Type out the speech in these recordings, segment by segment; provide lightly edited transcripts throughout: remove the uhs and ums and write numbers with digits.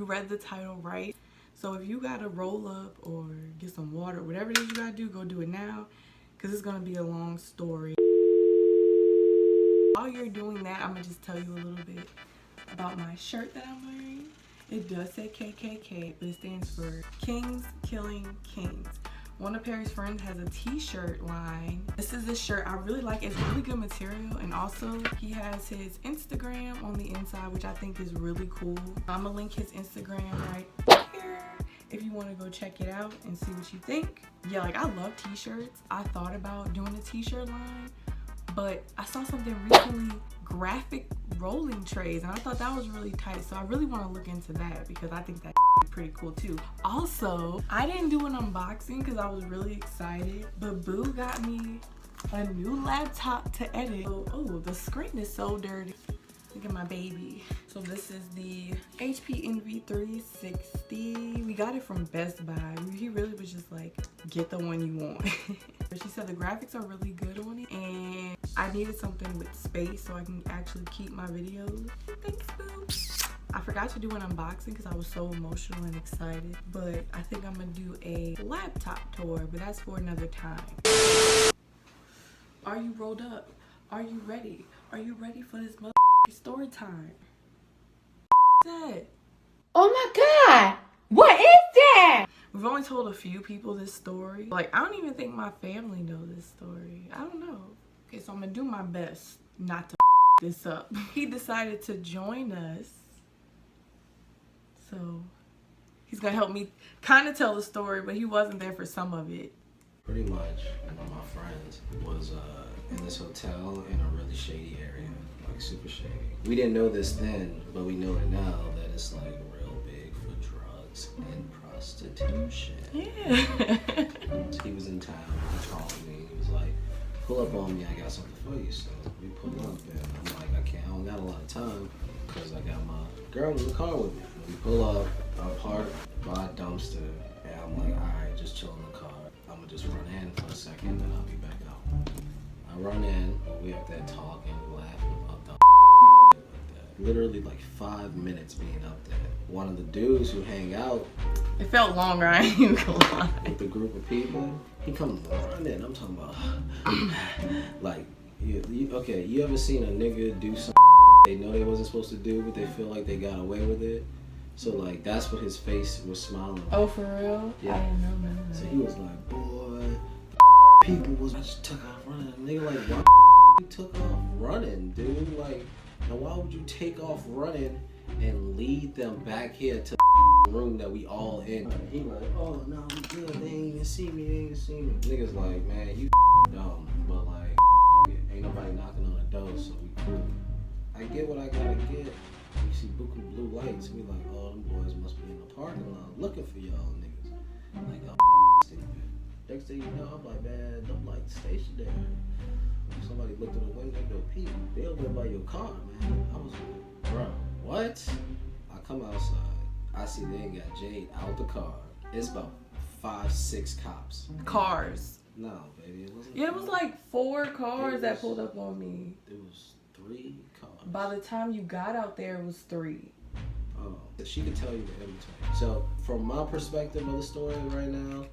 read the title right. So if you gotta roll up or get some water, whatever it is you gotta do, go do it now, because it's gonna be a long story. While you're doing that, I'm gonna just tell you a little bit about my shirt that I'm wearing. It does say KKK, but it stands for Kings Killing Kings. One of Perry's friends has a t-shirt line. This is a shirt I really like. It's really good material, and also he has his Instagram on the inside, which I think is really cool. I'm gonna link his Instagram right here if you want to go check it out and see what you think. Yeah, like, I love t-shirts. I thought about doing a t-shirt line, but I saw something recently, graphic rolling trays, and I thought that was really tight, so I really want to look into that because I think that's pretty cool too. Also, I didn't do an unboxing because I was really excited, but Boo got me a new laptop to edit. Oh, the screen is so dirty. Look at my baby. So this is the HP Envy 360. We got it from Best Buy. He really was just like, get the one you want. But she said the graphics are really good on it, and I needed something with space so I can actually keep my videos. Thanks, Boo. I forgot to do an unboxing because I was so emotional and excited, but I think I'm gonna do a laptop tour, but that's for another time. Are you rolled up? Are you ready? Are you ready for this story time? That? Oh my God, what is that? We've only told a few people this story. Like, I don't even think my family know this story. I don't know. Okay, so I'm gonna do my best not to this up. He decided to join us, so he's gonna help me kind of tell the story, but he wasn't there for some of it. Pretty much, one of my friends was in this hotel in a really shady area, like super shady. We didn't know this then, but we know it now that it's like real big for drugs and prostitution. Yeah. He was in town, he called me, he was like, pull up on me, I got something for you. So we pull up and I'm like, I don't got a lot of time because I got my girl in the car with me. We pull up, I park by a dumpster, and I'm like, alright, just chill in the car. I'm gonna just run in for a second and I'll be back out. I run in, we up there talking, laughing about the like that. Literally like 5 minutes being up there. One of the dudes who hang out, It felt longer, I ain't even gonna lie. with the group of people, he comes running. I'm talking about like, okay, you ever seen a nigga do something they know they wasn't supposed to do, but they feel like they got away with it? So like, that's what his face was smiling. Oh, for real? Yeah. I didn't know that. So he was like, boy, people was, I just took off running. And they were like, why you took off running, dude? Like, now why would you take off running and lead them back here to the room that we all in? He like, oh no, we good. They ain't even see me. They ain't even see me. Niggas like, man, you dumb, but like, ain't nobody knocking on the door, so we cool. I get what I gotta get. We see buku blue lights. We like, oh, them boys must be in the parking lot looking for y'all niggas. I'm like, oh, stupid. Next thing you know, I'm like, man, them lights stationary. Somebody looked in the window, go peep. They over there by your car, man. I was like, bro, what? I come outside. I see they ain't got Jade out the car. It's about 5, 6 cops. Cars. No, baby, it wasn't. Yeah, it was like 4 cars that pulled up on me. It was 3 cars. By the time you got out there, it was 3. Oh, she could tell you the inventory. So, from my perspective of the story right now,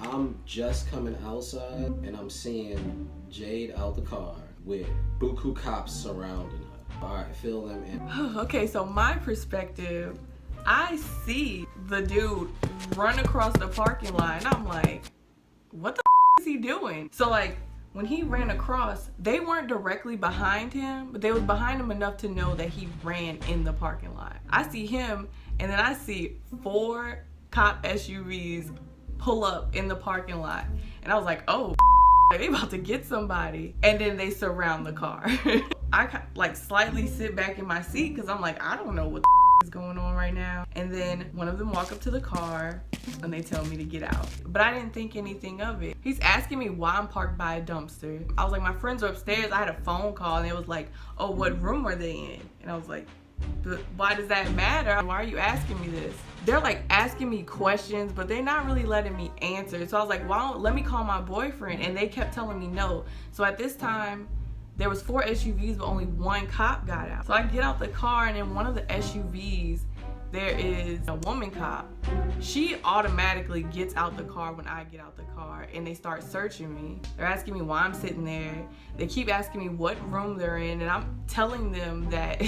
I'm just coming outside and I'm seeing Jade out the car with buku cops surrounding her. All right, fill them in. Okay, so my perspective, I see the dude run across the parking lot, and I'm like, what the is he doing? So like, when he ran across, they weren't directly behind him, but they was behind him enough to know that he ran in the parking lot. I see him, and then I see 4 cop SUVs pull up in the parking lot. And I was like, oh, they about to get somebody. And then they surround the car. I like slightly sit back in my seat because I'm like, I don't know what is going on right now. And then one of them walk up to the car and they tell me to get out. But I didn't think anything of it. He's asking me why I'm parked by a dumpster. I was like, my friends are upstairs. I had a phone call and it was like, oh, what room are they in? And I was like, but why does that matter? Why are you asking me this? They're like asking me questions, but they're not really letting me answer. So I was like, why don't let me call my boyfriend? And they kept telling me no. So at this time, there was 4 SUVs, but only 1 cop got out. So I get out the car, and then one of the SUVs there is a woman cop. She automatically gets out the car when I get out the car, and they start searching me. They're asking me why I'm sitting there. They keep asking me what room they're in, and I'm telling them that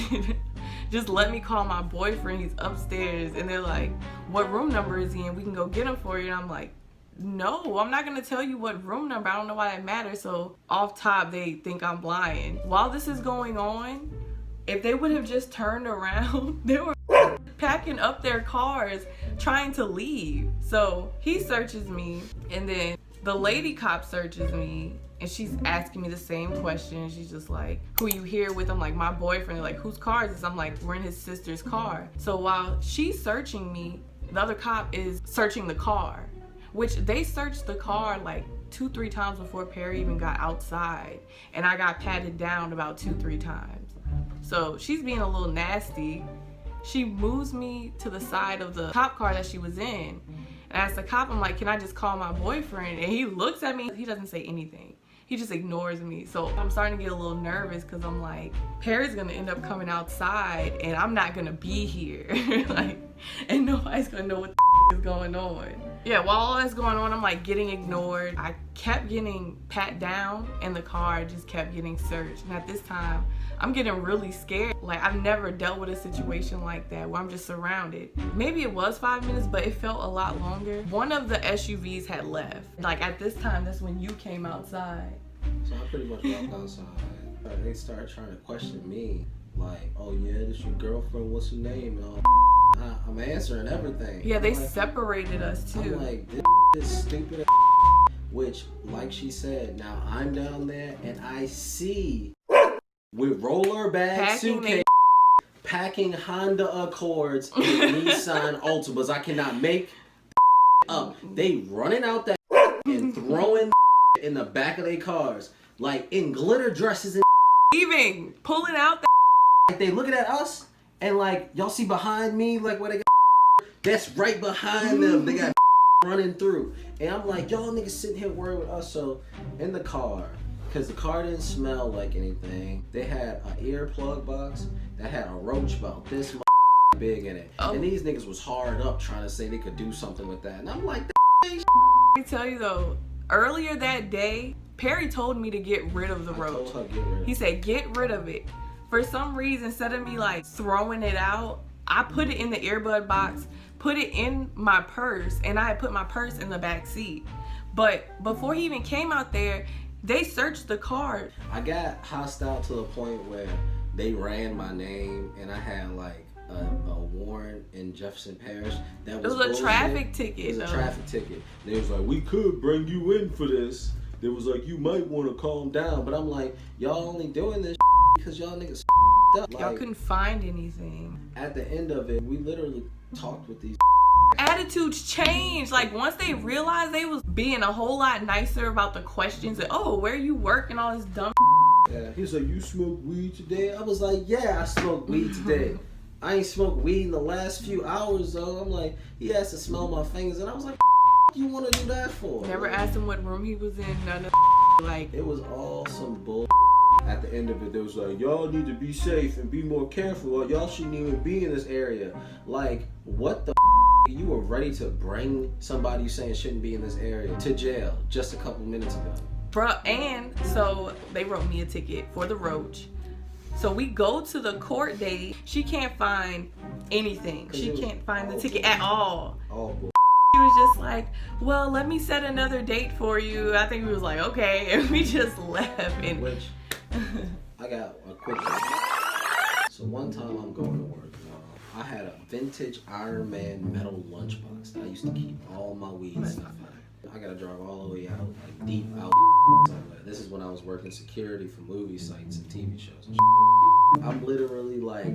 just let me call my boyfriend, he's upstairs. And they're like, what room number is he in? We can go get him for you. And I'm like, no, I'm not gonna tell you what room number. I don't know why that matters. So off top, they think I'm lying. While this is going on, if they would have just turned around, they were packing up their cars trying to leave. So he searches me, and then the lady cop searches me, and she's asking me the same question. She's just like, who you here with? I'm like, my boyfriend. They're like, whose car is this? I'm like, we're in his sister's car. So while she's searching me, the other cop is searching the car, which they searched the car like 2-3 times before Perry even got outside, and I got patted down about 2-3 times. So she's being a little nasty. She moves me to the side of the cop car that she was in. And as the cop, I'm like, can I just call my boyfriend? And he looks at me. He doesn't say anything. He just ignores me. So I'm starting to get a little nervous because I'm like, Perry's going to end up coming outside and I'm not going to be here. Like, and nobody's going to know what the is going on. Yeah, while all that's going on, I'm like getting ignored. I kept getting pat down and the car just kept getting searched. And at this time, I'm getting really scared. Like, I've never dealt with a situation like that where I'm just surrounded. Maybe it was 5 minutes, but it felt a lot longer. One of the SUVs had left. Like, at this time, that's when you came outside. So I pretty much walked outside. They started trying to question me. Like, oh yeah, this your girlfriend, what's her name? And all. I'm answering everything. Yeah, they like, separated us too. I'm like, this is stupid. Which, like she said, now I'm down there and I see with roller bag suitcase packing Honda Accords and Nissan Altimas. I cannot make up. They running out that and throwing in the back of their cars, like in glitter dresses and leaving, pulling out like they looking at us and like, y'all see behind me, like where they got that's right behind them. They got running through. And I'm like, y'all niggas sitting here worried with us. So in the car, because the car didn't smell like anything, they had an earplug box that had a roach about this big in it. Oh. And these niggas was hard up trying to say they could do something with that. And I'm like, let me tell you though, earlier that day, Perry told me to get rid of the roach. Told her, get rid of he said, get rid of it. For some reason, instead of me like throwing it out, I put it in the earbud box, put it in my purse, and I had put my purse in the back seat. But before he even came out there, they searched the car. I got hostile to the point where they ran my name and I had like a warrant in Jefferson Parish. That was a traffic ticket. It was a traffic ticket. They was like, we could bring you in for this. They was like, you might want to calm down. But I'm like, y'all only doing this because y'all niggas up. Y'all couldn't find anything. At the end of it, we literally talked with these attitudes changed. Like once they realized they was being a whole lot nicer about the questions and oh, where you work and all this dumb yeah. He was like, you smoked weed today? I was like, yeah, I smoked weed today. I ain't smoked weed in the last few hours though. I'm like, he has to smell my fingers and I was like, you want to do that for? Never asked him what room he was in, none of like it was all some bull. At the end of it, they was like, y'all need to be safe and be more careful or y'all shouldn't even be in this area. Like, what the you were ready to bring somebody you saying shouldn't be in this area to jail just a couple minutes ago. Bruh, and so they wrote me a ticket for the roach. So we go to the court date. She can't find anything. She can't find the ticket at all. Oh, boy. She was just like, well, let me set another date for you. I think we was like, okay. And we just left. And which, I got a quick So one time I'm going to work. I had a vintage Iron Man metal lunchbox that I used to keep all my weed stuff in. I gotta drive all the way out, like deep out somewhere. This is when I was working security for movie sites and TV shows and I'm literally like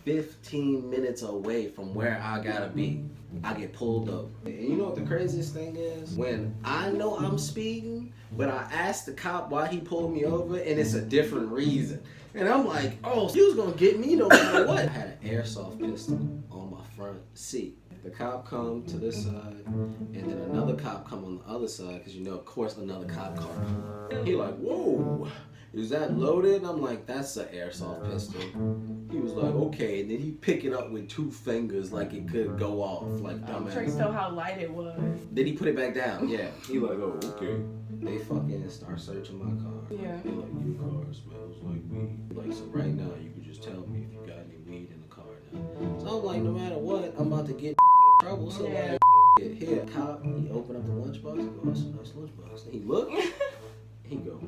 15 minutes away from where I gotta be. I get pulled up. And you know what the craziest thing is? When I know I'm speeding, but I ask the cop why he pulled me over and it's a different reason. And I'm like, oh, he was gonna get me no matter what. I had an airsoft pistol on my front seat. The cop come to this side, and then another cop come on the other side, because you know, of course, another cop car. He like, whoa, is that loaded? And I'm like, that's an airsoft pistol. He was like, okay. And then he pick it up with 2 fingers like it could go off. Like, I'm sure you saw how light it was. Then he put it back down. Yeah. He like, oh, okay. They fucking start searching my car. Yeah. They like, your car smells like weed. Like, so right now, you can just tell me if you got any weed in the car now. So I'm like, no matter what, I'm about to get in trouble. So Yeah. like, here, cop, he opened up the lunchbox. He go, that's a nice lunchbox. And he looked. He go,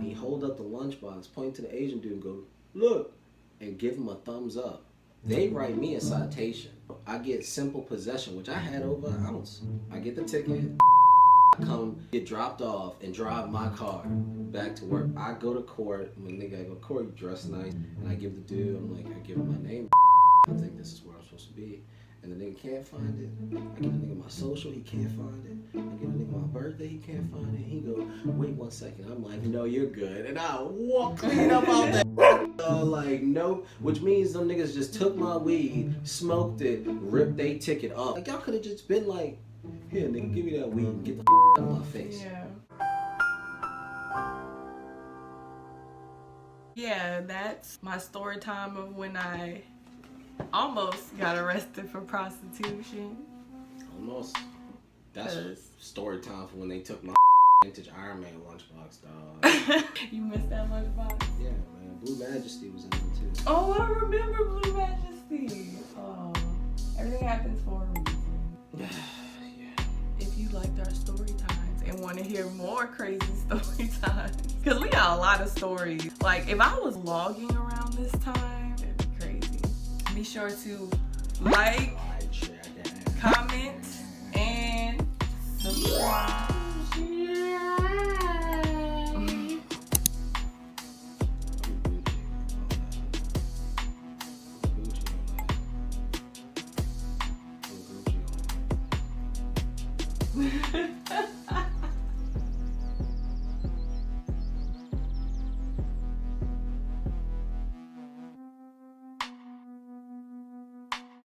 he hold up the lunchbox, point to the Asian dude and go, look, and give him a thumbs up. They write me a citation. I get simple possession, which I had over an ounce. I get the ticket, I come, get dropped off, and drive my car back to work. I go to court. When nigga, I go to court, you dress nice, and I give the dude, I'm like, I give him my name. I think this is where I'm supposed to be. And the nigga can't find it. I give the nigga my social, he can't find it. I give the nigga my birthday, he can't find it. He go, wait 1 second. I'm like, no, you're good. And I walk clean up out that. Like, nope. Which means them niggas just took my weed, smoked it, ripped they ticket up. Like, y'all could have just been like, here, nigga, give me that weed and get the out of my face. Yeah. Yeah, that's my story time of when I almost got arrested for prostitution. Almost. That's 'Cause- story time for when they took my vintage Iron Man lunchbox, dog. You missed that lunchbox? Yeah, man. Blue Majesty was in there too. Oh, I remember Blue Majesty. Oh, everything happens for a reason. Yeah. If you liked our story times and want to hear more crazy story times, because we got a lot of stories. Like, if I was logging around this time, it'd be crazy. Be sure to like, comment, and subscribe. Gucci.